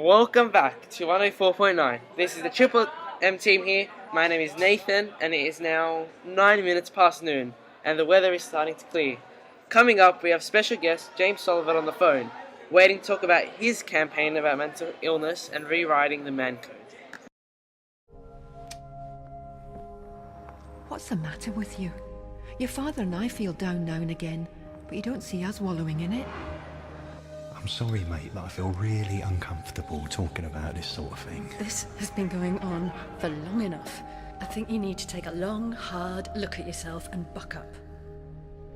Welcome back to 104.9. This is the Triple M team here. My name is Nathan, and it is now 9 minutes past noon, and the weather is starting to clear. Coming up, we have special guest James Sullivan on the phone, waiting to talk about his campaign about mental illness and rewriting the Man Code. What's the matter with you? Your father and I feel down now and again, but you don't see us wallowing in it. I'm sorry, mate, but I feel really uncomfortable talking about this sort of thing. This has been going on for long enough. I think you need to take a long, hard look at yourself and buck up.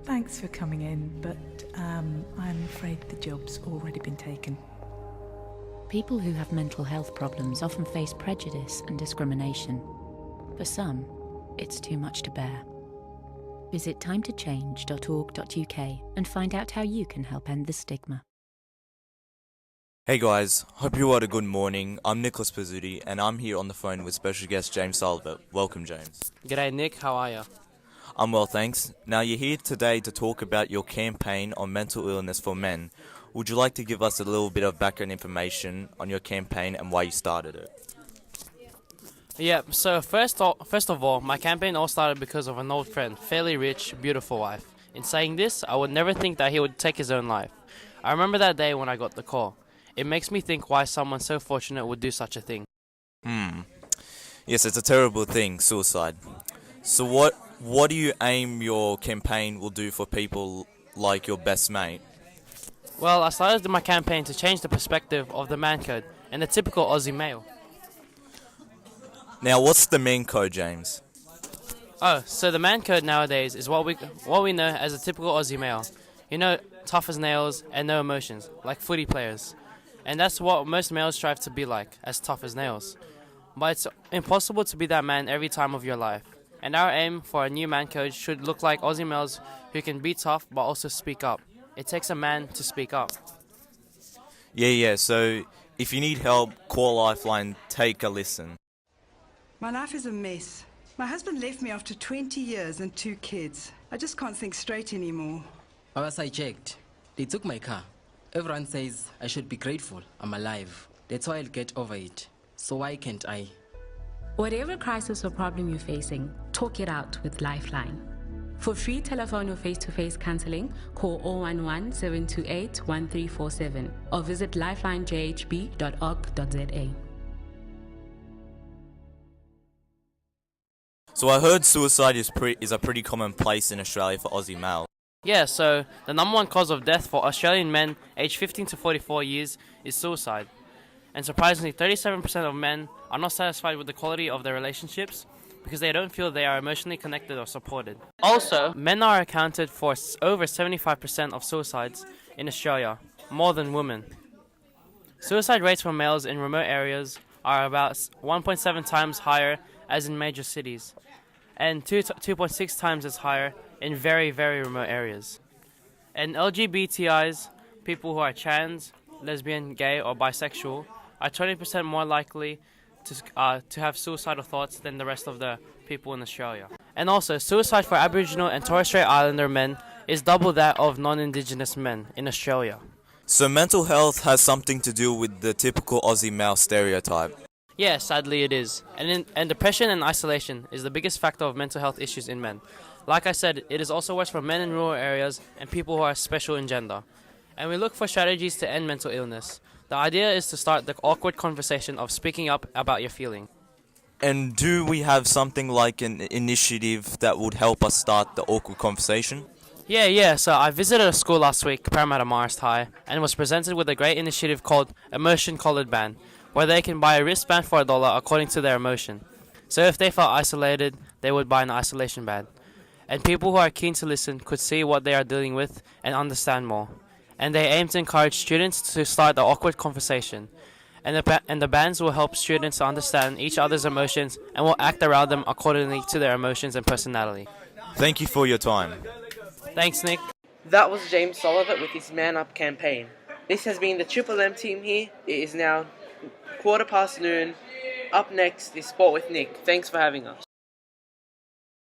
Thanks for coming in, but I'm afraid the job's already been taken. People who have mental health problems often face prejudice and discrimination. For some, it's too much to bear. Visit timetochange.org.uk and find out how you can help end the stigma. Hey guys, hope you had a good morning. I'm Nicholas Pizzuti and I'm here on the phone with special guest James Sullivan. Welcome, James. G'day Nick, how are you? I'm well, thanks. Now you're here today to talk about your campaign on mental illness for men. Would you like to give us a little bit of background information on your campaign and why you started it? Yeah, so first of all, my campaign all started because of an old friend, fairly rich, beautiful wife. In saying this, I would never think that he would take his own life. I remember that day when I got the call. It makes me think why someone so fortunate would do such a thing. Yes, it's a terrible thing, suicide. So what do you aim your campaign will do for people like your best mate? Well, I started my campaign to change the perspective of the man code and the typical Aussie male. Now, what's the Man Code, James? Oh, so the man code nowadays is what we know as a typical Aussie male. You know, tough as nails and no emotions, like footy players. And that's what most males strive to be like, as tough as nails. But it's impossible to be that man every time of your life. And our aim for a new man code should look like Aussie males who can be tough but also speak up. It takes a man to speak up. Yeah, so if you need help, call Lifeline, take a listen. My life is a mess. My husband left me after 20 years and 2 kids. I just can't think straight anymore. As I checked, they took my car. Everyone says I should be grateful I'm alive. That's why I'll get over it. So why can't I? Whatever crisis or problem you're facing, talk it out with Lifeline. For free telephone or face-to-face counseling, call 011-728-1347 or visit lifelinejhb.org.za. So I heard suicide is a pretty common place in Australia for Aussie males. Yeah, so the number one cause of death for Australian men aged 15 to 44 years is suicide. And surprisingly, 37% of men are not satisfied with the quality of their relationships because they don't feel they are emotionally connected or supported. Also, men are accounted for over 75% of suicides in Australia, more than women. Suicide rates for males in remote areas are about 1.7 times higher as in major cities, and 2.6 times as higher in very, very remote areas. And LGBTIs, people who are trans, lesbian, gay, or bisexual, are 20% more likely to have suicidal thoughts than the rest of the people in Australia. And also, suicide for Aboriginal and Torres Strait Islander men is double that of non-Indigenous men in Australia. So mental health has something to do with the typical Aussie male stereotype. Yeah, sadly it is. And depression and isolation is the biggest factor of mental health issues in men. Like I said, it is also worse for men in rural areas and people who are special in gender. And we look for strategies to end mental illness. The idea is to start the awkward conversation of speaking up about your feeling. And do we have something like an initiative that would help us start the awkward conversation? Yeah, so I visited a school last week, Parramatta Marist High, and was presented with a great initiative called Emotion Collared Band, where they can buy a wristband for $1 according to their emotion. So if they felt isolated, they would buy an isolation band. And people who are keen to listen could see what they are dealing with and understand more. And they aim to encourage students to start the awkward conversation. And the bands will help students to understand each other's emotions and will act around them accordingly to their emotions and personality. Thank you for your time. Thanks, Nick. That was James Sullivan with his Man Up campaign. This has been the Triple M team here. It is now 1:15 noon. Up next is Sport with Nick. Thanks for having us.